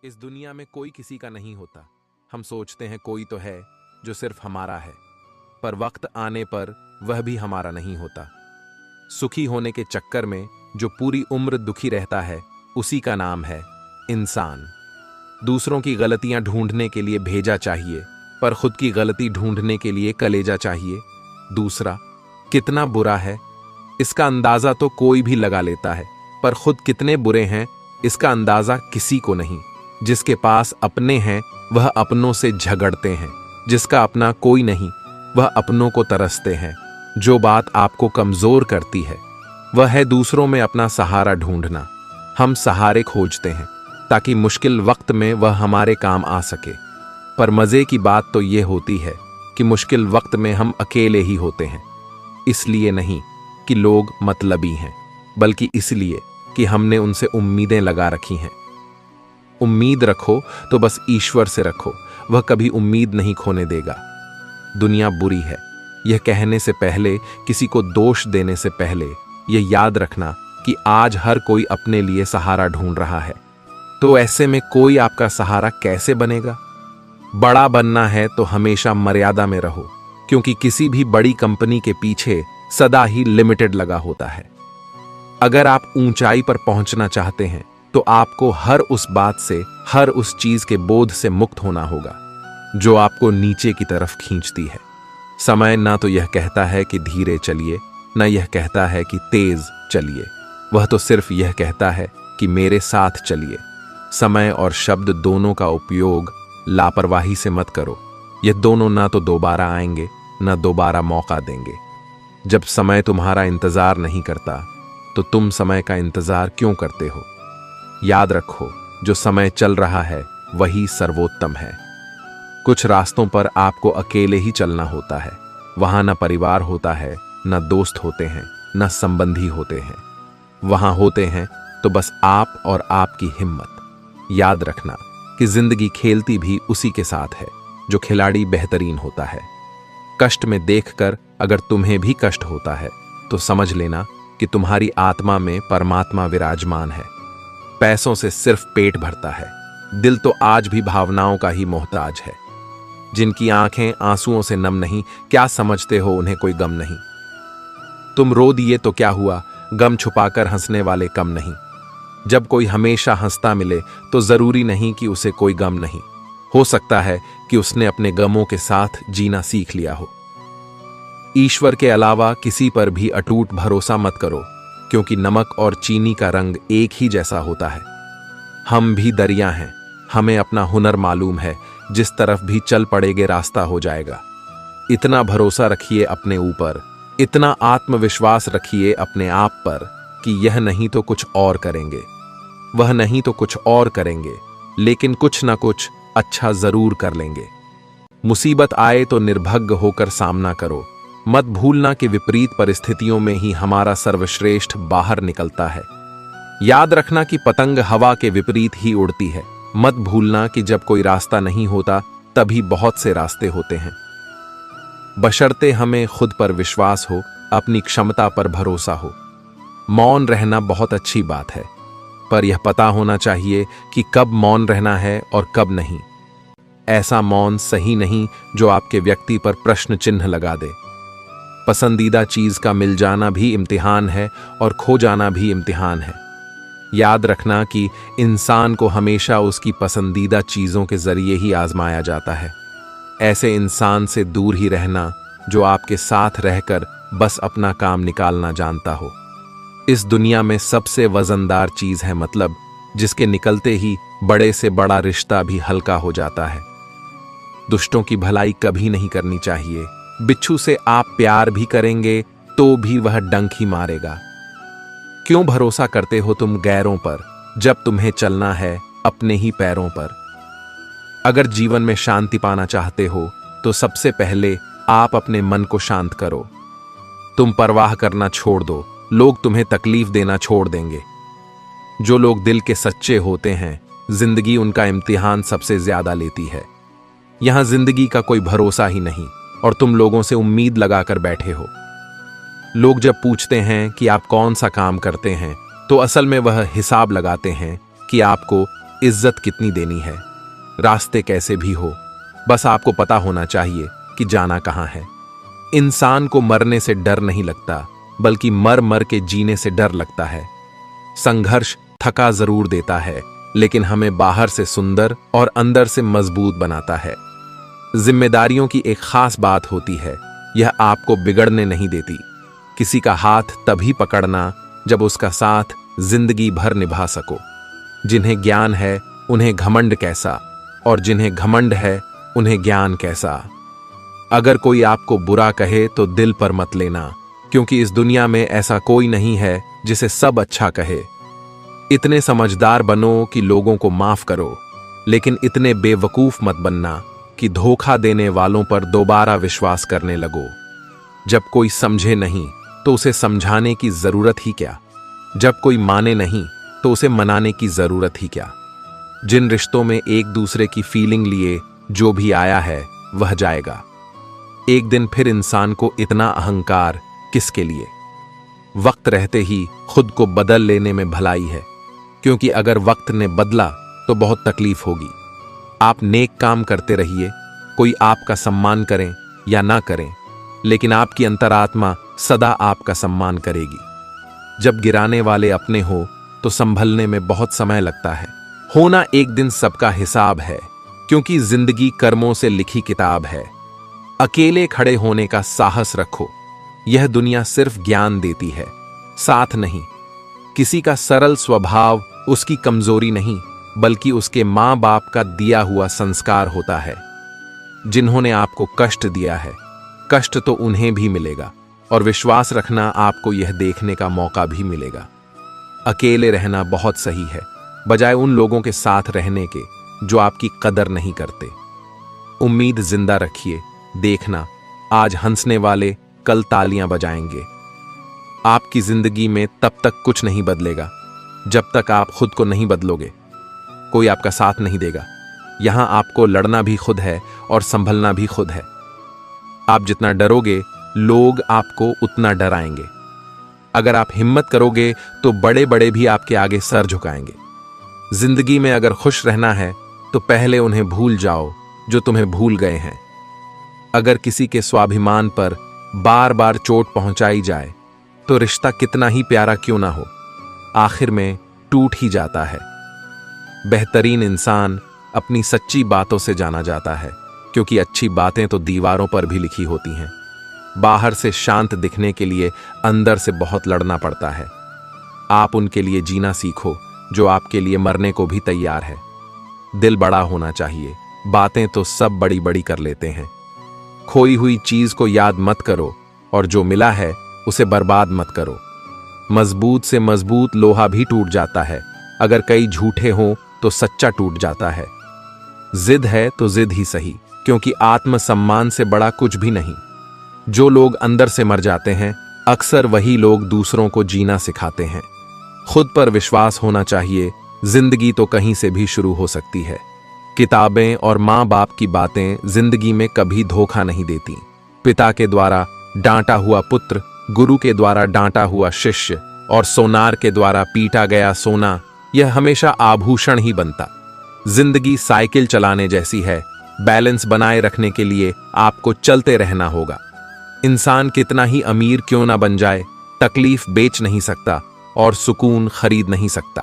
इस दुनिया में कोई किसी का नहीं होता। हम सोचते हैं कोई तो है जो सिर्फ हमारा है, पर वक्त आने पर वह भी हमारा नहीं होता। सुखी होने के चक्कर में जो पूरी उम्र दुखी रहता है, उसी का नाम है इंसान। दूसरों की गलतियां ढूंढने के लिए भेजा चाहिए, पर खुद की गलती ढूंढने के लिए कलेजा चाहिए। दूसरा कितना बुरा है, इसका अंदाजा तो कोई भी लगा लेता है, पर खुद कितने बुरे हैं इसका अंदाजा किसी को नहीं। जिसके पास अपने हैं वह अपनों से झगड़ते हैं, जिसका अपना कोई नहीं वह अपनों को तरसते हैं। जो बात आपको कमजोर करती है वह है दूसरों में अपना सहारा ढूंढना। हम सहारे खोजते हैं ताकि मुश्किल वक्त में वह हमारे काम आ सके, पर मजे की बात तो यह होती है कि मुश्किल वक्त में हम अकेले ही होते हैं। इसलिए नहीं कि लोग मतलबी हैं, बल्कि इसलिए कि हमने उनसे उम्मीदें लगा रखी हैं। उम्मीद रखो तो बस ईश्वर से रखो, वह कभी उम्मीद नहीं खोने देगा। दुनिया बुरी है, यह कहने से पहले, किसी को दोष देने से पहले यह याद रखना कि आज हर कोई अपने लिए सहारा ढूंढ रहा है। तो ऐसे में कोई आपका सहारा कैसे बनेगा? बड़ा बनना है तो हमेशा मर्यादा में रहो, क्योंकि किसी भी बड़ी कंपनी के पीछे सदा ही लिमिटेड लगा होता है। अगर आप ऊंचाई पर पहुंचना चाहते हैं तो आपको हर उस बात से, हर उस चीज के बोझ से मुक्त होना होगा जो आपको नीचे की तरफ खींचती है। समय ना तो यह कहता है कि धीरे चलिए, ना यह कहता है कि तेज चलिए, वह तो सिर्फ यह कहता है कि मेरे साथ चलिए। समय और शब्द दोनों का उपयोग लापरवाही से मत करो। यह दोनों ना तो दोबारा आएंगे, ना दोबारा मौका देंगे। जब समय तुम्हारा इंतजार नहीं करता तो तुम समय का इंतजार क्यों करते हो? याद रखो, जो समय चल रहा है वही सर्वोत्तम है। कुछ रास्तों पर आपको अकेले ही चलना होता है। वहां ना परिवार होता है, ना दोस्त होते हैं, ना संबंधी होते हैं। वहां होते हैं तो बस आप और आपकी हिम्मत। याद रखना कि जिंदगी खेलती भी उसी के साथ है जो खिलाड़ी बेहतरीन होता है। कष्ट में देखकर अगर तुम्हें भी कष्ट होता है तो समझ लेना कि तुम्हारी आत्मा में परमात्मा विराजमान है। पैसों से सिर्फ पेट भरता है, दिल तो आज भी भावनाओं का ही मोहताज है। जिनकी आंखें आंसुओं से नम नहीं, क्या समझते हो उन्हें कोई गम नहीं? तुम रो दिए तो क्या हुआ, गम छुपाकर हंसने वाले कम नहीं। जब कोई हमेशा हंसता मिले तो जरूरी नहीं कि उसे कोई गम नहीं। हो सकता है कि उसने अपने गमों के साथ जीना सीख लिया हो। ईश्वर के अलावा किसी पर भी अटूट भरोसा मत करो, क्योंकि नमक और चीनी का रंग एक ही जैसा होता है। हम भी दरिया हैं, हमें अपना हुनर मालूम है, जिस तरफ भी चल पड़ेगे रास्ता हो जाएगा। इतना भरोसा रखिए अपने ऊपर, इतना आत्मविश्वास रखिए अपने आप पर कि यह नहीं तो कुछ और करेंगे, वह नहीं तो कुछ और करेंगे, लेकिन कुछ ना कुछ अच्छा जरूर कर लेंगे। मुसीबत आए तो निर्भय होकर सामना करो। मत भूलना कि विपरीत परिस्थितियों में ही हमारा सर्वश्रेष्ठ बाहर निकलता है। याद रखना कि पतंग हवा के विपरीत ही उड़ती है। मत भूलना कि जब कोई रास्ता नहीं होता तभी बहुत से रास्ते होते हैं। बशर्ते हमें खुद पर विश्वास हो, अपनी क्षमता पर भरोसा हो। मौन रहना बहुत अच्छी बात है, पर यह पता होना चाहिए कि कब मौन रहना है और कब नहीं। ऐसा मौन सही नहीं जो आपके व्यक्ति पर प्रश्न चिन्ह लगा दे। पसंदीदा चीज का मिल जाना भी इम्तिहान है और खो जाना भी इम्तिहान है। याद रखना कि इंसान को हमेशा उसकी पसंदीदा चीजों के जरिए ही आजमाया जाता है। ऐसे इंसान से दूर ही रहना जो आपके साथ रहकर बस अपना काम निकालना जानता हो। इस दुनिया में सबसे वजनदार चीज है मतलब, जिसके निकलते ही बड़े से बड़ा रिश्ता भी हल्का हो जाता है। दुष्टों की भलाई कभी नहीं करनी चाहिए। बिच्छू से आप प्यार भी करेंगे तो भी वह डंक ही मारेगा। क्यों भरोसा करते हो तुम गैरों पर, जब तुम्हें चलना है अपने ही पैरों पर? अगर जीवन में शांति पाना चाहते हो तो सबसे पहले आप अपने मन को शांत करो। तुम परवाह करना छोड़ दो, लोग तुम्हें तकलीफ देना छोड़ देंगे। जो लोग दिल के सच्चे होते हैं, जिंदगी उनका इम्तिहान सबसे ज्यादा लेती है। यहां जिंदगी का कोई भरोसा ही नहीं और तुम लोगों से उम्मीद लगाकर बैठे हो। लोग जब पूछते हैं कि आप कौन सा काम करते हैं तो असल में वह हिसाब लगाते हैं कि आपको इज्जत कितनी देनी है, रास्ते कैसे भी हो, बस आपको पता होना चाहिए कि जाना कहां है। इंसान को मरने से डर नहीं लगता, बल्कि मर मर के जीने से डर लगता है। संघर्ष थका जरूर देता है, लेकिन हमें बाहर से सुंदर और अंदर से मजबूत बनाता है। जिम्मेदारियों की एक खास बात होती है, यह आपको बिगड़ने नहीं देती। किसी का हाथ तभी पकड़ना जब उसका साथ जिंदगी भर निभा सको। जिन्हें ज्ञान है उन्हें घमंड कैसा, और जिन्हें घमंड है उन्हें ज्ञान कैसा। अगर कोई आपको बुरा कहे तो दिल पर मत लेना, क्योंकि इस दुनिया में ऐसा कोई नहीं है जिसे सब अच्छा कहे। इतने समझदार बनो कि लोगों को माफ करो, लेकिन इतने बेवकूफ मत बनना कि धोखा देने वालों पर दोबारा विश्वास करने लगो। जब कोई समझे नहीं तो उसे समझाने की जरूरत ही क्या, जब कोई माने नहीं तो उसे मनाने की जरूरत ही क्या। जिन रिश्तों में एक दूसरे की फीलिंग लिए जो भी आया है वह जाएगा। एक दिन फिर इंसान को इतना अहंकार किसके लिए। वक्त रहते ही खुद को बदल लेने में भलाई है, क्योंकि अगर वक्त ने बदला तो बहुत तकलीफ होगी। आप नेक काम करते रहिए, कोई आपका सम्मान करें या ना करें, लेकिन आपकी अंतरात्मा सदा आपका सम्मान करेगी। जब गिराने वाले अपने हो तो संभलने में बहुत समय लगता है। होना एक दिन सबका हिसाब है, क्योंकि जिंदगी कर्मों से लिखी किताब है। अकेले खड़े होने का साहस रखो, यह दुनिया सिर्फ ज्ञान देती है, साथ नहीं। किसी का सरल स्वभाव उसकी कमजोरी नहीं, बल्कि उसके मां बाप का दिया हुआ संस्कार होता है। जिन्होंने आपको कष्ट दिया है, कष्ट तो उन्हें भी मिलेगा, और विश्वास रखना आपको यह देखने का मौका भी मिलेगा। अकेले रहना बहुत सही है, बजाय उन लोगों के साथ रहने के जो आपकी कदर नहीं करते। उम्मीद जिंदा रखिए, देखना आज हंसने वाले कल तालियां बजाएंगे। आपकी जिंदगी में तब तक कुछ नहीं बदलेगा जब तक आप खुद को नहीं बदलोगे। कोई आपका साथ नहीं देगा। यहां आपको लड़ना भी खुद है और संभलना भी खुद है। आप जितना डरोगे, लोग आपको उतना डराएंगे। अगर आप हिम्मत करोगे तो बड़े बड़े भी आपके आगे सर झुकाएंगे। जिंदगी में अगर खुश रहना है तो पहले उन्हें भूल जाओ जो तुम्हें भूल गए हैं। अगर किसी के स्वाभिमान पर बार बार चोट पहुंचाई जाए तो रिश्ता कितना ही प्यारा क्यों ना हो, आखिर में टूट ही जाता है। बेहतरीन इंसान अपनी सच्ची बातों से जाना जाता है, क्योंकि अच्छी बातें तो दीवारों पर भी लिखी होती हैं। बाहर से शांत दिखने के लिए अंदर से बहुत लड़ना पड़ता है। आप उनके लिए जीना सीखो जो आपके लिए मरने को भी तैयार है। दिल बड़ा होना चाहिए, बातें तो सब बड़ी बड़ी कर लेते हैं। खोई हुई चीज को याद मत करो, और जो मिला है उसे बर्बाद मत करो। मजबूत से मजबूत लोहा भी टूट जाता है, अगर कई झूठे हों तो सच्चा टूट जाता है। जिद है तो जिद ही सही, क्योंकि आत्मसम्मान से बड़ा कुछ भी नहीं। जो लोग अंदर से मर जाते हैं, अक्सर वही लोग दूसरों को जीना सिखाते हैं। खुद पर विश्वास होना चाहिए, जिंदगी तो कहीं से भी शुरू हो सकती है। किताबें और माँ बाप की बातें जिंदगी में कभी धोखा नहीं देती। पिता के द्वारा डांटा हुआ पुत्र, गुरु के द्वारा डांटा हुआ शिष्य, और सोनार के द्वारा पीटा गया सोना, यह हमेशा आभूषण ही बनता। जिंदगी साइकिल चलाने जैसी है, बैलेंस बनाए रखने के लिए आपको चलते रहना होगा। इंसान कितना ही अमीर क्यों ना बन जाए, तकलीफ बेच नहीं सकता और सुकून खरीद नहीं सकता।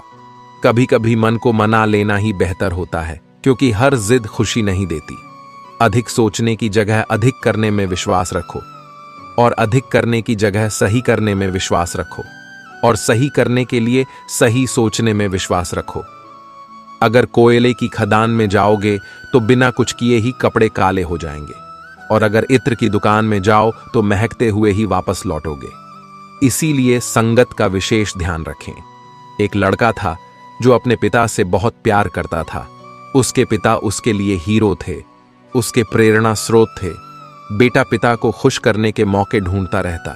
कभी कभी मन को मना लेना ही बेहतर होता है, क्योंकि हर जिद खुशी नहीं देती। अधिक सोचने की जगह अधिक करने में विश्वास रखो, और अधिक करने की जगह सही करने में विश्वास रखो, और सही करने के लिए सही सोचने में विश्वास रखो। अगर कोयले की खदान में जाओगे तो बिना कुछ किए ही कपड़े काले हो जाएंगे, और अगर इत्र की दुकान में जाओ तो महकते हुए ही वापस लौटोगे। इसीलिए संगत का विशेष ध्यान रखें। एक लड़का था जो अपने पिता से बहुत प्यार करता था। उसके पिता उसके लिए हीरो थे, उसके प्रेरणा स्रोत थे। बेटा पिता को खुश करने के मौके ढूंढता रहता।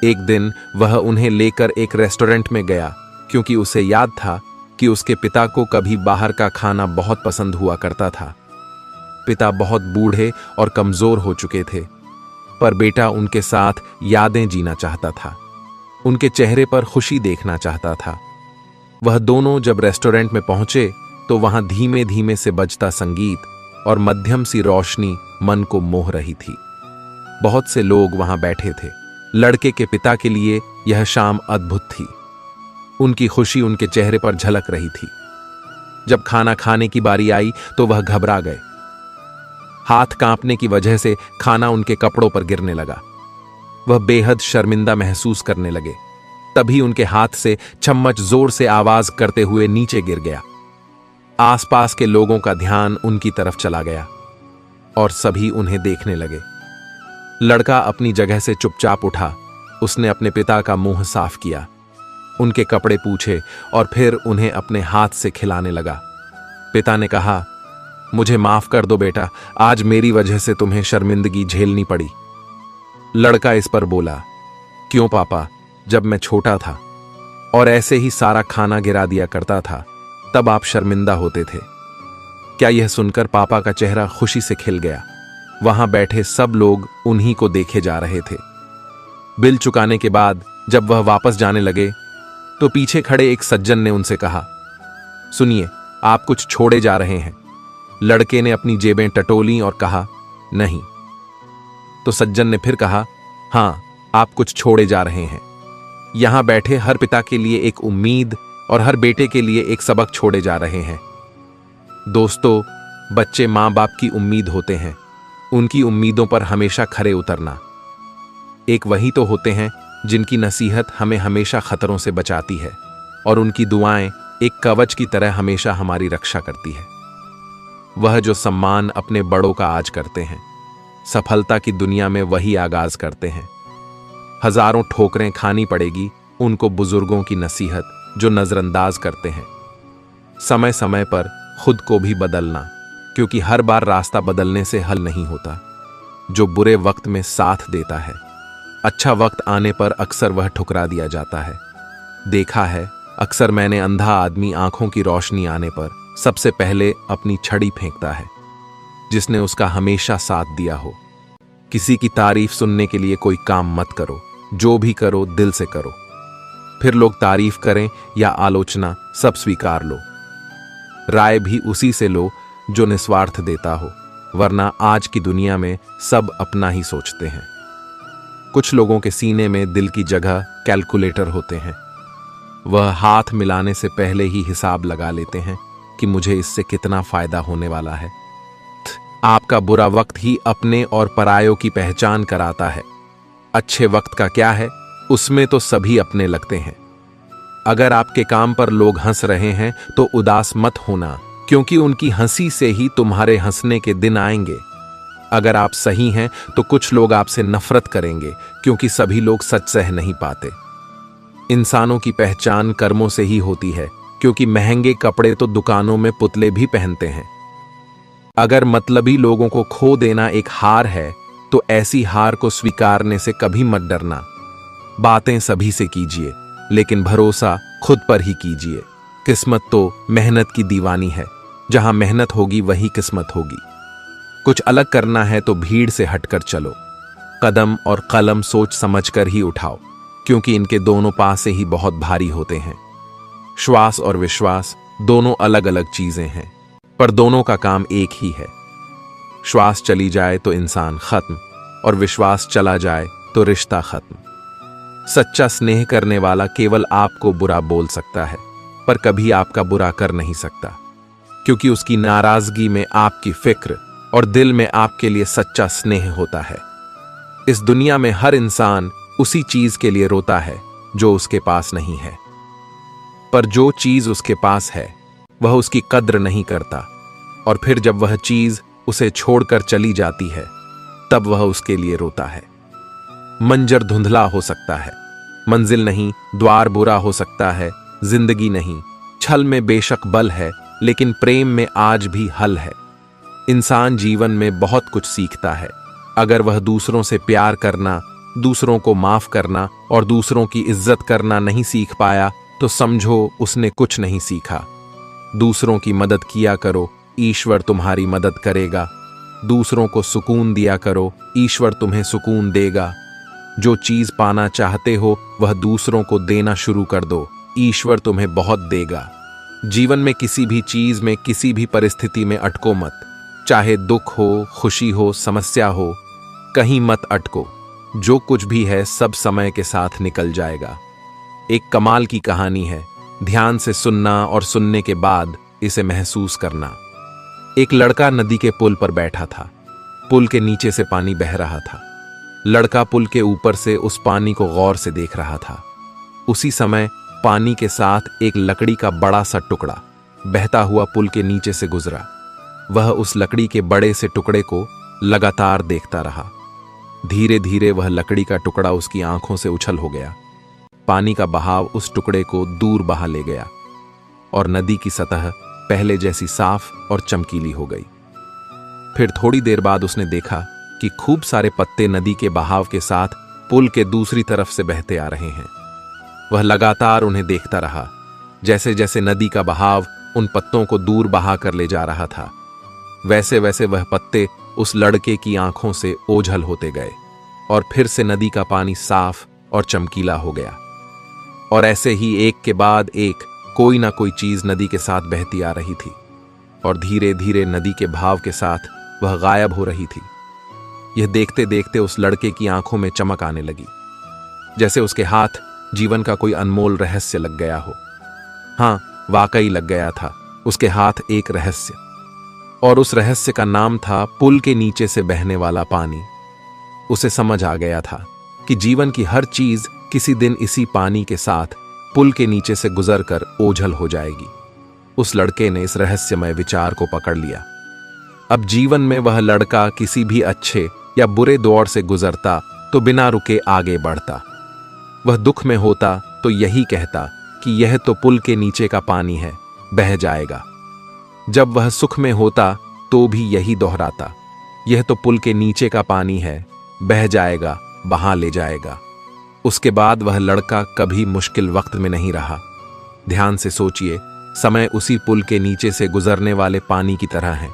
एक दिन वह उन्हें लेकर एक रेस्टोरेंट में गया, क्योंकि उसे याद था कि उसके पिता को कभी बाहर का खाना बहुत पसंद हुआ करता था। पिता बहुत बूढ़े और कमजोर हो चुके थे, पर बेटा उनके साथ यादें जीना चाहता था, उनके चेहरे पर खुशी देखना चाहता था। वह दोनों जब रेस्टोरेंट में पहुंचे तो वहां धीमे धीमे से बजता संगीत और मध्यम सी रोशनी मन को मोह रही थी। बहुत से लोग वहां बैठे थे। लड़के के पिता के लिए यह शाम अद्भुत थी। उनकी खुशी उनके चेहरे पर झलक रही थी। जब खाना खाने की बारी आई तो वह घबरा गए। हाथ कांपने की वजह से खाना उनके कपड़ों पर गिरने लगा। वह बेहद शर्मिंदा महसूस करने लगे। तभी उनके हाथ से चम्मच जोर से आवाज करते हुए नीचे गिर गया। आसपास के लोगों का ध्यान उनकी तरफ चला गया और सभी उन्हें देखने लगे। लड़का अपनी जगह से चुपचाप उठा। उसने अपने पिता का मुंह साफ किया, उनके कपड़े पूछे और फिर उन्हें अपने हाथ से खिलाने लगा। पिता ने कहा, मुझे माफ कर दो बेटा, आज मेरी वजह से तुम्हें शर्मिंदगी झेलनी पड़ी। लड़का इस पर बोला, क्यों पापा, जब मैं छोटा था और ऐसे ही सारा खाना गिरा दिया करता था तब आप शर्मिंदा होते थे। क्या यह सुनकर पापा का चेहरा खुशी से खिल गया। वहां बैठे सब लोग उन्हीं को देखे जा रहे थे। बिल चुकाने के बाद जब वह वापस जाने लगे तो पीछे खड़े एक सज्जन ने उनसे कहा, सुनिए, आप कुछ छोड़े जा रहे हैं। लड़के ने अपनी जेबें टटोली और कहा, नहीं। तो सज्जन ने फिर कहा, हां, आप कुछ छोड़े जा रहे हैं। यहां बैठे हर पिता के लिए एक उम्मीद और हर बेटे के लिए एक सबक छोड़े जा रहे हैं। दोस्तों, बच्चे मां बाप की उम्मीद होते हैं। उनकी उम्मीदों पर हमेशा खरे उतरना। एक वही तो होते हैं जिनकी नसीहत हमें हमेशा खतरों से बचाती है और उनकी दुआएं एक कवच की तरह हमेशा हमारी रक्षा करती है। वह जो सम्मान अपने बड़ों का आज करते हैं, सफलता की दुनिया में वही आगाज करते हैं। हजारों ठोकरें खानी पड़ेगी उनको बुजुर्गों की नसीहत जो नजरअंदाज करते हैं। समय समय पर खुद को भी बदलना, क्योंकि हर बार रास्ता बदलने से हल नहीं होता। जो बुरे वक्त में साथ देता है, अच्छा वक्त आने पर अक्सर वह ठुकरा दिया जाता है। देखा है, अक्सर मैंने अंधा आदमी आंखों की रोशनी आने पर सबसे पहले अपनी छड़ी फेंकता है, जिसने उसका हमेशा साथ दिया हो। किसी की तारीफ सुनने के लिए कोई काम मत करो, जो भी करो दिल से करो। फिर लोग तारीफ करें या आलोचना, सब स्वीकार लो। राय भी उसी से लो जो निस्वार्थ देता हो, वरना आज की दुनिया में सब अपना ही सोचते हैं। कुछ लोगों के सीने में दिल की जगह कैलकुलेटर होते हैं। वह हाथ मिलाने से पहले ही हिसाब लगा लेते हैं कि मुझे इससे कितना फायदा होने वाला है। आपका बुरा वक्त ही अपने और परायों की पहचान कराता है। अच्छे वक्त का क्या है, उसमें तो सभी अपने लगते हैं। अगर आपके काम पर लोग हंस रहे हैं तो उदास मत होना, क्योंकि उनकी हंसी से ही तुम्हारे हंसने के दिन आएंगे। अगर आप सही हैं तो कुछ लोग आपसे नफरत करेंगे, क्योंकि सभी लोग सच सह नहीं पाते। इंसानों की पहचान कर्मों से ही होती है, क्योंकि महंगे कपड़े तो दुकानों में पुतले भी पहनते हैं। अगर मतलबी लोगों को खो देना एक हार है तो ऐसी हार को स्वीकारने से कभी मत डरना। बातें सभी से कीजिए, लेकिन भरोसा खुद पर ही कीजिए। किस्मत तो मेहनत की दीवानी है, जहां मेहनत होगी वही किस्मत होगी। कुछ अलग करना है तो भीड़ से हटकर चलो। कदम और कलम सोच समझकर ही उठाओ, क्योंकि इनके दोनों पासे ही बहुत भारी होते हैं। श्वास और विश्वास दोनों अलग अलग चीजें हैं, पर दोनों का काम एक ही है। श्वास चली जाए तो इंसान खत्म, और विश्वास चला जाए तो रिश्ता खत्म। सच्चा स्नेह करने वाला केवल आपको बुरा बोल सकता है, पर कभी आपका बुरा कर नहीं सकता, क्योंकि उसकी नाराजगी में आपकी फिक्र और दिल में आपके लिए सच्चा स्नेह होता है। इस दुनिया में हर इंसान उसी चीज के लिए रोता है जो उसके पास नहीं है, पर जो चीज उसके पास है वह उसकी कद्र नहीं करता, और फिर जब वह चीज उसे छोड़कर चली जाती है तब वह उसके लिए रोता है। मंजर धुंधला हो सकता है, मंजिल नहीं, द्वार बुरा हो सकता है, जिंदगी नहीं। छल में बेशक बल है, लेकिन प्रेम में आज भी हल है। इंसान जीवन में बहुत कुछ सीखता है। अगर वह दूसरों से प्यार करना, दूसरों को माफ करना और दूसरों की इज्जत करना नहीं सीख पाया तो समझो उसने कुछ नहीं सीखा। दूसरों की मदद किया करो, ईश्वर तुम्हारी मदद करेगा। दूसरों को सुकून दिया करो, ईश्वर तुम्हें सुकून देगा। जो चीज पाना चाहते हो वह दूसरों को देना शुरू कर दो, ईश्वर तुम्हें बहुत देगा। जीवन में किसी भी चीज में, किसी भी परिस्थिति में अटको मत। चाहे दुख हो, खुशी हो, समस्या हो, कहीं मत अटको। जो कुछ भी है सब समय के साथ निकल जाएगा। एक कमाल की कहानी है, ध्यान से सुनना और सुनने के बाद इसे महसूस करना। एक लड़का नदी के पुल पर बैठा था। पुल के नीचे से पानी बह रहा था। लड़का पुल के ऊपर से उस पानी को गौर से देख रहा था। उसी समय पानी के साथ एक लकड़ी का बड़ा सा टुकड़ा बहता हुआ पुल के नीचे से गुजरा। वह उस लकड़ी के बड़े से टुकड़े को लगातार देखता रहा। धीरे धीरे वह लकड़ी का टुकड़ा उसकी आंखों से उछल हो गया। पानी का बहाव उस टुकड़े को दूर बहा ले गया और नदी की सतह पहले जैसी साफ और चमकीली हो गई। फिर थोड़ी देर बाद उसने देखा कि खूब सारे पत्ते नदी के बहाव के साथ पुल के दूसरी तरफ से बहते आ रहे हैं। वह लगातार उन्हें देखता रहा। जैसे जैसे नदी का बहाव उन पत्तों को दूर बहा कर ले जा रहा था, वैसे वैसे वह पत्ते उस लड़के की आंखों से ओझल होते गए और फिर से नदी का पानी साफ और चमकीला हो गया। और ऐसे ही एक के बाद एक कोई ना कोई चीज नदी के साथ बहती आ रही थी और धीरे धीरे नदी के भाव के साथ वह गायब हो रही थी। यह देखते देखते उस लड़के की आंखों में चमक आने लगी, जैसे उसके हाथ जीवन का कोई अनमोल रहस्य लग गया हो। हां, वाकई लग गया था उसके हाथ एक रहस्य, और उस रहस्य का नाम था पुल के नीचे से बहने वाला पानी। उसे समझ आ गया था कि जीवन की हर चीज किसी दिन इसी पानी के साथ पुल के नीचे से गुजरकर ओझल हो जाएगी। उस लड़के ने इस रहस्यमय विचार को पकड़ लिया। अब जीवन में वह लड़का किसी भी अच्छे या बुरे दौर से गुजरता तो बिना रुके आगे बढ़ता। वह दुख में होता तो यही कहता कि यह तो पुल के नीचे का पानी है, बह जाएगा। जब वह सुख में होता तो भी यही दोहराता, यह तो पुल के नीचे का पानी है, बह जाएगा, बहा ले जाएगा। उसके बाद वह लड़का कभी मुश्किल वक्त में नहीं रहा। ध्यान से सोचिए, समय उसी पुल के नीचे से गुजरने वाले पानी की तरह है,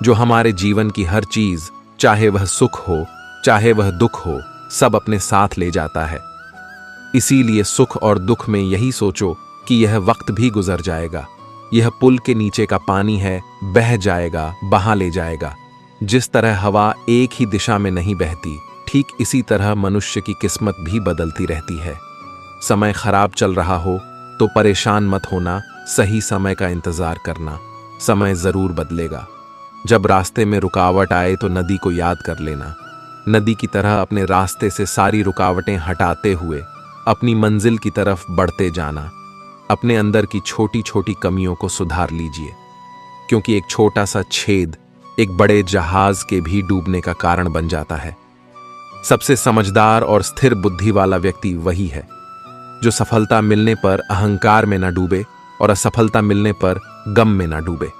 जो हमारे जीवन की हर चीज, चाहे वह सुख हो चाहे वह दुख हो, सब अपने साथ ले जाता है। इसीलिए सुख और दुख में यही सोचो कि यह वक्त भी गुजर जाएगा, यह पुल के नीचे का पानी है, बह जाएगा, बहा ले जाएगा। जिस तरह हवा एक ही दिशा में नहीं बहती, ठीक इसी तरह मनुष्य की किस्मत भी बदलती रहती है। समय खराब चल रहा हो तो परेशान मत होना, सही समय का इंतजार करना, समय जरूर बदलेगा। जब रास्ते में रुकावट आए तो नदी को याद कर लेना। नदी की तरह अपने रास्ते से सारी रुकावटें हटाते हुए अपनी मंजिल की तरफ बढ़ते जाना। अपने अंदर की छोटी छोटी कमियों को सुधार लीजिए, क्योंकि एक छोटा सा छेद एक बड़े जहाज के भी डूबने का कारण बन जाता है। सबसे समझदार और स्थिर बुद्धि वाला व्यक्ति वही है जो सफलता मिलने पर अहंकार में न डूबे और असफलता मिलने पर गम में न डूबे।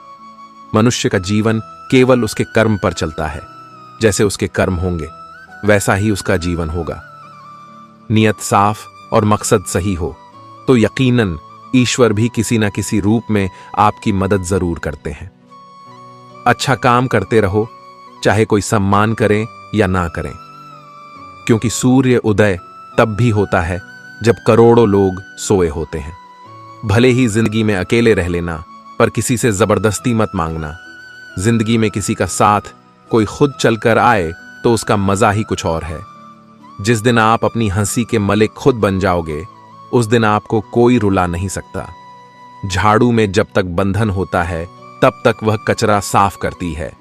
मनुष्य का जीवन केवल उसके कर्म पर चलता है। जैसे उसके कर्म होंगे वैसा ही उसका जीवन होगा। नियत साफ और मकसद सही हो तो यकीनन ईश्वर भी किसी न किसी रूप में आपकी मदद जरूर करते हैं। अच्छा काम करते रहो, चाहे कोई सम्मान करें या ना करें, क्योंकि सूर्य उदय तब भी होता है जब करोड़ों लोग सोए होते हैं। भले ही जिंदगी में अकेले रह लेना, पर किसी से जबरदस्ती मत मांगना। जिंदगी में किसी का साथ कोई खुद चलकर आए तो उसका मजा ही कुछ और है। जिस दिन आप अपनी हंसी के मलिक खुद बन जाओगे, उस दिन आपको कोई रुला नहीं सकता। झाड़ू में जब तक बंधन होता है तब तक वह कचरा साफ करती है,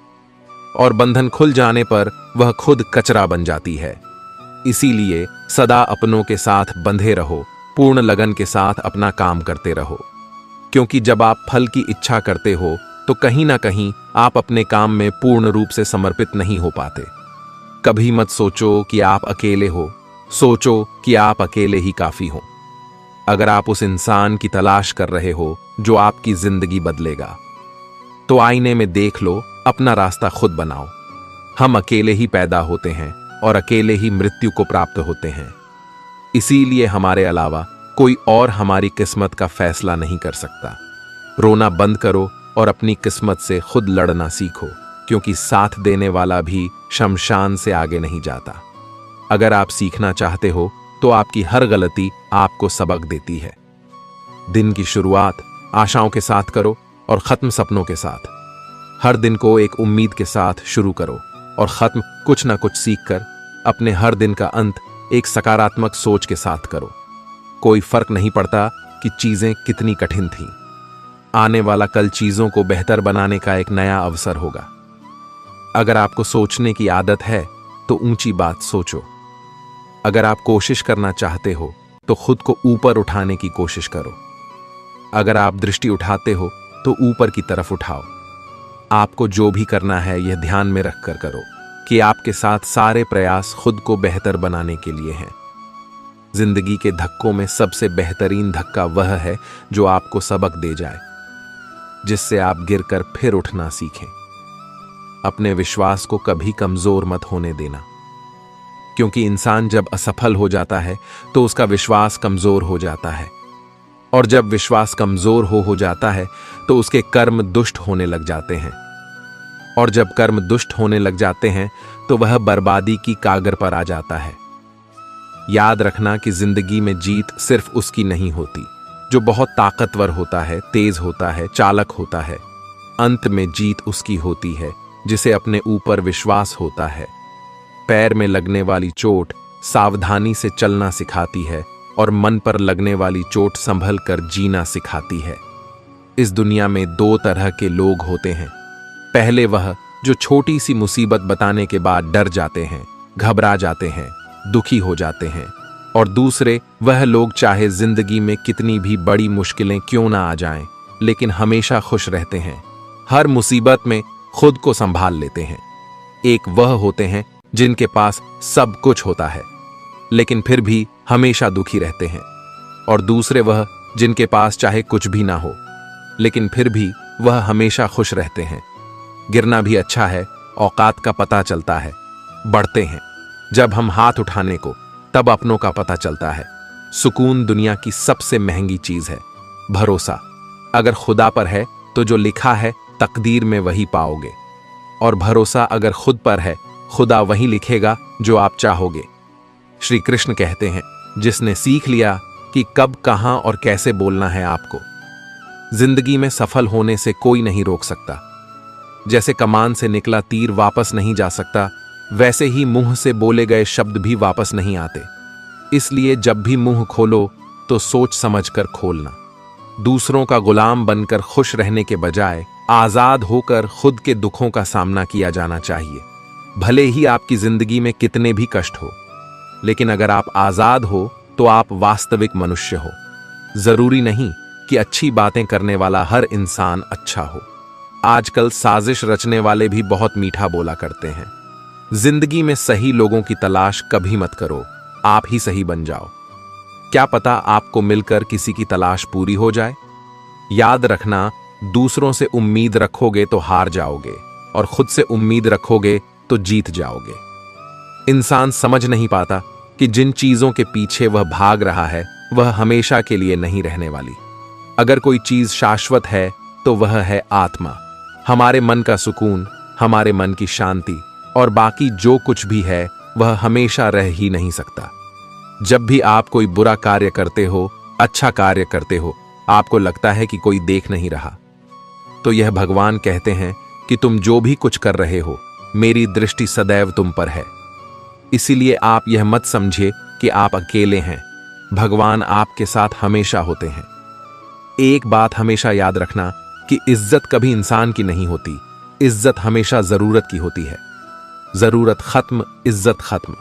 और बंधन खुल जाने पर वह खुद कचरा बन जाती है। इसीलिए सदा अपनों के साथ बंधे रहो, पूर्ण लगन के साथ अपना काम करते रहो, क्योंकि जब आप फल की इच्छा करते हो तो कहीं ना कहीं आप अपने काम में पूर्ण रूप से समर्पित नहीं हो पाते। कभी मत सोचो कि आप अकेले हो, सोचो कि आप अकेले ही काफी हो। अगर आप उस इंसान की तलाश कर रहे हो जो आपकी जिंदगी बदलेगा, तो आईने में देख लो, अपना रास्ता खुद बनाओ। हम अकेले ही पैदा होते हैं और अकेले ही मृत्यु को प्राप्त होते हैं। इसीलिए हमारे अलावा कोई और हमारी किस्मत का फैसला नहीं कर सकता। रोना बंद करो और अपनी किस्मत से खुद लड़ना सीखो, क्योंकि साथ देने वाला भी शमशान से आगे नहीं जाता। अगर आप सीखना चाहते हो तो आपकी हर गलती आपको सबक देती है। दिन की शुरुआत आशाओं के साथ करो और खत्म सपनों के साथ। हर दिन को एक उम्मीद के साथ शुरू करो और खत्म कुछ ना कुछ सीखकर अपने हर दिन का अंत एक सकारात्मक सोच के साथ करो। कोई फर्क नहीं पड़ता कि चीजें कितनी कठिन थीं। आने वाला कल चीजों को बेहतर बनाने का एक नया अवसर होगा। अगर आपको सोचने की आदत है तो ऊंची बात सोचो। अगर आप कोशिश करना चाहते हो तो खुद को ऊपर उठाने की कोशिश करो। अगर आप दृष्टि उठाते हो तो ऊपर की तरफ उठाओ। आपको जो भी करना है यह ध्यान में रखकर करो कि आपके साथ सारे प्रयास खुद को बेहतर बनाने के लिए हैं। जिंदगी के धक्कों में सबसे बेहतरीन धक्का वह है जो आपको सबक दे जाए, जिससे आप गिरकर फिर उठना सीखें। अपने विश्वास को कभी कमजोर मत होने देना, क्योंकि इंसान जब असफल हो जाता है तो उसका विश्वास कमजोर हो जाता है, और जब विश्वास कमजोर हो जाता है तो उसके कर्म दुष्ट होने लग जाते हैं, और जब कर्म दुष्ट होने लग जाते हैं तो वह बर्बादी की कागर पर आ जाता है। याद रखना कि जिंदगी में जीत सिर्फ उसकी नहीं होती जो बहुत ताकतवर होता है, तेज होता है, चालक होता है। अंत में जीत उसकी होती है जिसे अपने ऊपर विश्वास होता है। पैर में लगने वाली चोट सावधानी से चलना सिखाती है और मन पर लगने वाली चोट संभल कर जीना सिखाती है। इस दुनिया में दो तरह के लोग होते हैं। पहले वह जो छोटी सी मुसीबत बताने के बाद डर जाते हैं, घबरा जाते हैं, दुखी हो जाते हैं, और दूसरे वह लोग चाहे जिंदगी में कितनी भी बड़ी मुश्किलें क्यों ना आ जाएं, लेकिन हमेशा खुश रहते हैं, हर मुसीबत में खुद को संभाल लेते हैं। एक वह होते हैं जिनके पास सब कुछ होता है लेकिन फिर भी हमेशा दुखी रहते हैं, और दूसरे वह जिनके पास चाहे कुछ भी ना हो लेकिन फिर भी वह हमेशा खुश रहते हैं। गिरना भी अच्छा है, औकात का पता चलता है। बढ़ते हैं जब हम हाथ उठाने को, तब अपनों का पता चलता है। सुकून दुनिया की सबसे महंगी चीज है। भरोसा अगर खुदा पर है तो जो लिखा है तकदीर में वही पाओगे, और भरोसा अगर खुद पर है खुदा वही लिखेगा जो आप चाहोगे। श्री कृष्ण कहते हैं, जिसने सीख लिया कि कब, कहां और कैसे बोलना है आपको, जिंदगी में सफल होने से कोई नहीं रोक सकता। जैसे कमान से निकला तीर वापस नहीं जा सकता, वैसे ही मुंह से बोले गए शब्द भी वापस नहीं आते। इसलिए जब भी मुंह खोलो तो सोच समझकर खोलना। दूसरों का गुलाम बनकर खुश रहने के बजाय आजाद होकर खुद के दुखों का सामना किया जाना चाहिए। भले ही आपकी जिंदगी में कितने भी कष्ट हो, लेकिन अगर आप आजाद हो तो आप वास्तविक मनुष्य हो। जरूरी नहीं कि अच्छी बातें करने वाला हर इंसान अच्छा हो। आजकल साजिश रचने वाले भी बहुत मीठा बोला करते हैं। जिंदगी में सही लोगों की तलाश कभी मत करो, आप ही सही बन जाओ। क्या पता आपको मिलकर किसी की तलाश पूरी हो जाए। याद रखना, दूसरों से उम्मीद रखोगे तो हार जाओगे, और खुद से उम्मीद रखोगे तो जीत जाओगे। इंसान समझ नहीं पाता कि जिन चीजों के पीछे वह भाग रहा है वह हमेशा के लिए नहीं रहने वाली। अगर कोई चीज शाश्वत है तो वह है आत्मा, हमारे मन का सुकून, हमारे मन की शांति, और बाकी जो कुछ भी है वह हमेशा रह ही नहीं सकता। जब भी आप कोई बुरा कार्य करते हो, अच्छा कार्य करते हो, आपको लगता है कि कोई देख नहीं रहा, तो यह भगवान कहते हैं कि तुम जो भी कुछ कर रहे हो, मेरी दृष्टि सदैव तुम पर है। इसीलिए आप यह मत समझिए कि आप अकेले हैं, भगवान आपके साथ हमेशा होते हैं। एक बात हमेशा याद रखना कि इज्जत कभी इंसान की नहीं होती, इज्जत हमेशा जरूरत की होती है। जरूरत खत्म, इज्जत खत्म।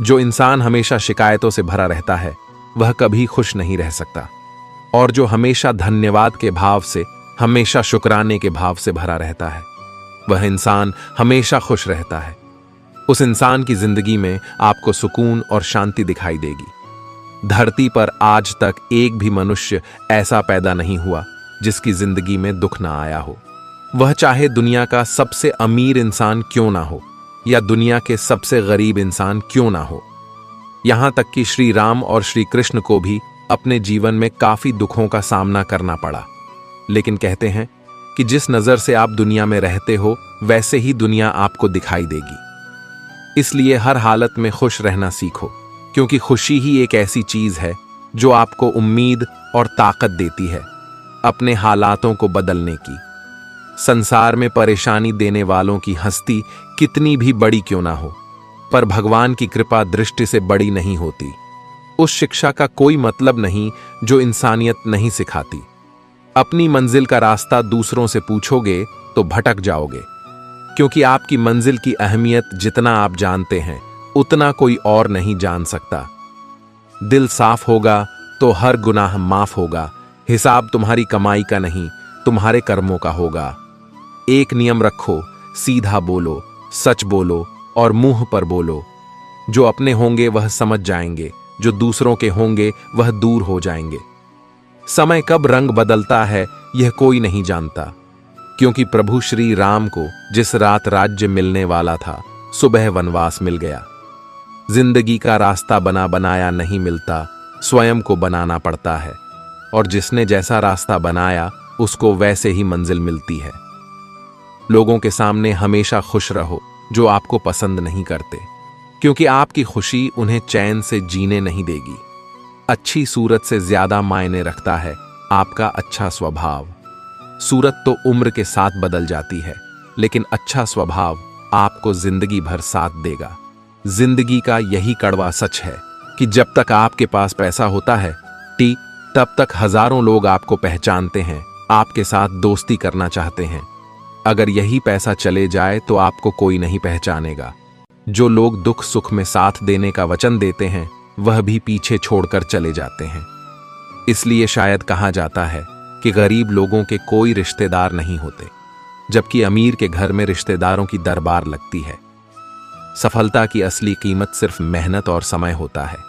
जो इंसान हमेशा शिकायतों से भरा रहता है वह कभी खुश नहीं रह सकता, और जो हमेशा धन्यवाद के भाव से, हमेशा शुक्राने के भाव से भरा रहता है, वह इंसान हमेशा खुश रहता है। उस इंसान की जिंदगी में आपको सुकून और शांति दिखाई देगी। धरती पर आज तक एक भी मनुष्य ऐसा पैदा नहीं हुआ जिसकी जिंदगी में दुख ना आया हो। वह चाहे दुनिया का सबसे अमीर इंसान क्यों ना हो या दुनिया के सबसे गरीब इंसान क्यों ना हो। यहां तक कि श्री राम और श्री कृष्ण को भी अपने जीवन में काफी दुखों का सामना करना पड़ा, लेकिन कहते हैं कि जिस नजर से आप दुनिया में रहते हो वैसे ही दुनिया आपको दिखाई देगी। इसलिए हर हालत में खुश रहना सीखो, क्योंकि खुशी ही एक ऐसी चीज है जो आपको उम्मीद और ताकत देती है। अपने हालातों को बदलने की। संसार में परेशानी देने वालों की हस्ती कितनी भी बड़ी क्यों ना हो, पर भगवान की कृपा दृष्टि से बड़ी नहीं होती। उस शिक्षा का कोई मतलब नहीं जो इंसानियत नहीं सिखाती। अपनी मंजिल का रास्ता दूसरों से पूछोगे तो भटक जाओगे, क्योंकि आपकी मंजिल की अहमियत जितना आप जानते हैं उतना कोई और नहीं जान सकता। दिल साफ होगा तो हर गुनाह माफ होगा। हिसाब तुम्हारी कमाई का नहीं, तुम्हारे कर्मों का होगा। एक नियम रखो, सीधा बोलो, सच बोलो और मुंह पर बोलो। जो अपने होंगे वह समझ जाएंगे, जो दूसरों के होंगे वह दूर हो जाएंगे। समय कब रंग बदलता है यह कोई नहीं जानता, क्योंकि प्रभु श्री राम को जिस रात राज्य मिलने वाला था, सुबह वनवास मिल गया। जिंदगी का रास्ता बना बनाया नहीं मिलता, स्वयं को बनाना पड़ता है, और जिसने जैसा रास्ता बनाया उसको वैसे ही मंजिल मिलती है। लोगों के सामने हमेशा खुश रहो जो आपको पसंद नहीं करते, क्योंकि आपकी खुशी उन्हें चैन से जीने नहीं देगी। अच्छी सूरत से ज्यादा मायने रखता है आपका अच्छा स्वभाव। सूरत तो उम्र के साथ बदल जाती है, लेकिन अच्छा स्वभाव आपको जिंदगी भर साथ देगा। जिंदगी का यही कड़वा सच है कि जब तक आपके पास पैसा होता है तब तक हजारों लोग आपको पहचानते हैं, आपके साथ दोस्ती करना चाहते हैं। अगर यही पैसा चले जाए तो आपको कोई नहीं पहचानेगा। जो लोग दुख सुख में साथ देने का वचन देते हैं वह भी पीछे छोड़कर चले जाते हैं। इसलिए शायद कहा जाता है कि गरीब लोगों के कोई रिश्तेदार नहीं होते, जबकि अमीर के घर में रिश्तेदारों की दरबार लगती है। सफलता की असली कीमत सिर्फ मेहनत और समय होता है।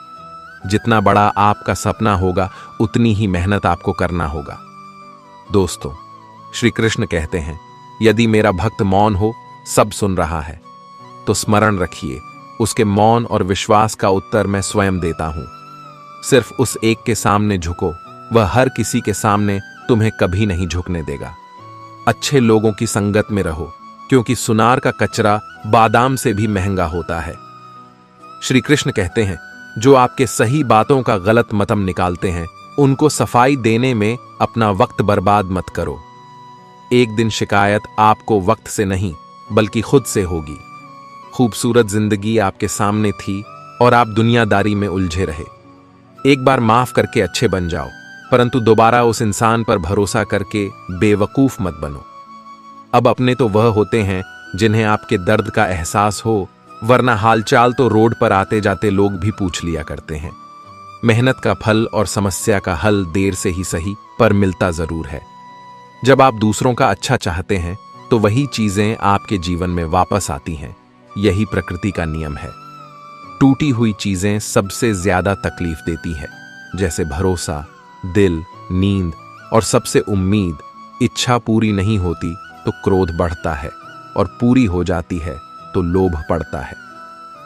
जितना बड़ा आपका सपना होगा उतनी ही मेहनत आपको करना होगा। दोस्तों, श्री कृष्ण कहते हैं, यदि मेरा भक्त मौन हो, सब सुन रहा है, तो स्मरण रखिए उसके मौन और विश्वास का उत्तर मैं स्वयं देता हूं। सिर्फ उस एक के सामने झुको, वह हर किसी के सामने तुम्हें कभी नहीं झुकने देगा। अच्छे लोगों की संगत में रहो, क्योंकि सुनार का कचरा बादाम से भी महंगा होता है। श्री कृष्ण कहते हैं, जो आपके सही बातों का गलत मतम निकालते हैं उनको सफाई देने में अपना वक्त बर्बाद मत करो। एक दिन शिकायत आपको वक्त से नहीं बल्कि खुद से होगी। खूबसूरत जिंदगी आपके सामने थी और आप दुनियादारी में उलझे रहे। एक बार माफ करके अच्छे बन जाओ, परंतु दोबारा उस इंसान पर भरोसा करके बेवकूफ मत बनो। अब अपने तो वह होते हैं जिन्हें आपके दर्द का एहसास हो, वरना हालचाल तो रोड पर आते जाते लोग भी पूछ लिया करते हैं। मेहनत का फल और समस्या का हल देर से ही सही पर मिलता जरूर है। जब आप दूसरों का अच्छा चाहते हैं तो वही चीजें आपके जीवन में वापस आती हैं। यही प्रकृति का नियम है। टूटी हुई चीजें सबसे ज्यादा तकलीफ देती है, जैसे भरोसा, दिल, नींद और सबसे उम्मीद। इच्छा पूरी नहीं होती तो क्रोध बढ़ता है, और पूरी हो जाती है तो लोभ पड़ता है।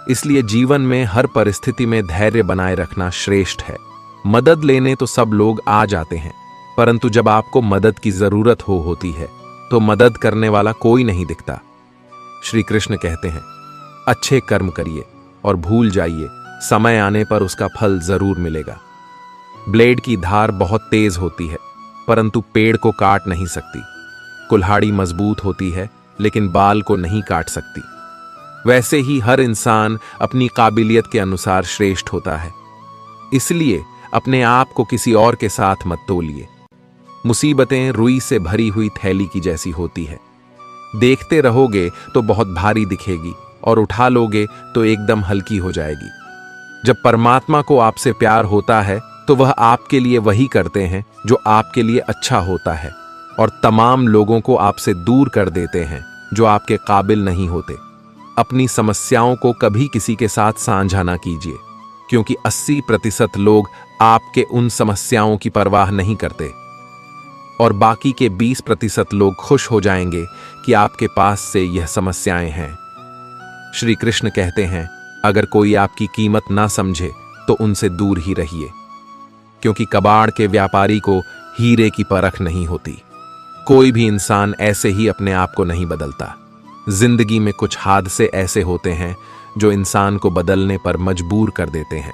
इसलिए जीवन में हर परिस्थिति में धैर्य बनाए रखना श्रेष्ठ है। मदद लेने तो सब लोग आ जाते हैं, परंतु जब आपको मदद की जरूरत होती है तो मदद करने वाला कोई नहीं दिखता। श्री कृष्ण कहते हैं, अच्छे कर्म करिए और भूल जाइए, समय आने पर उसका फल जरूर मिलेगा। ब्लेड की धार बहुत तेज होती है, परंतु पेड़ को काट नहीं सकती। कुल्हाड़ी मजबूत होती है, लेकिन बाल को नहीं काट सकती। वैसे ही हर इंसान अपनी काबिलियत के अनुसार श्रेष्ठ होता है। इसलिए अपने आप को किसी और के साथ मत तोलिए। मुसीबतें रुई से भरी हुई थैली की जैसी होती है। देखते रहोगे तो बहुत भारी दिखेगी, और उठा लोगे तो एकदम हल्की हो जाएगी। जब परमात्मा को आपसे प्यार होता है तो वह आपके लिए वही करते हैं जो आपके लिए अच्छा होता है, और तमाम लोगों को आपसे दूर कर देते हैं जो आपके काबिल नहीं होते। अपनी समस्याओं को कभी किसी के साथ साझा ना कीजिए, क्योंकि 80% लोग आपके उन समस्याओं की परवाह नहीं करते, और बाकी के 20% लोग खुश हो जाएंगे कि आपके पास से यह समस्याएं हैं। श्री कृष्ण कहते हैं, अगर कोई आपकी कीमत ना समझे तो उनसे दूर ही रहिए, क्योंकि कबाड़ के व्यापारी को हीरे की परख नहीं होती। कोई भी इंसान ऐसे ही अपने आप को नहीं बदलता। जिंदगी में कुछ हादसे ऐसे होते हैं जो इंसान को बदलने पर मजबूर कर देते हैं।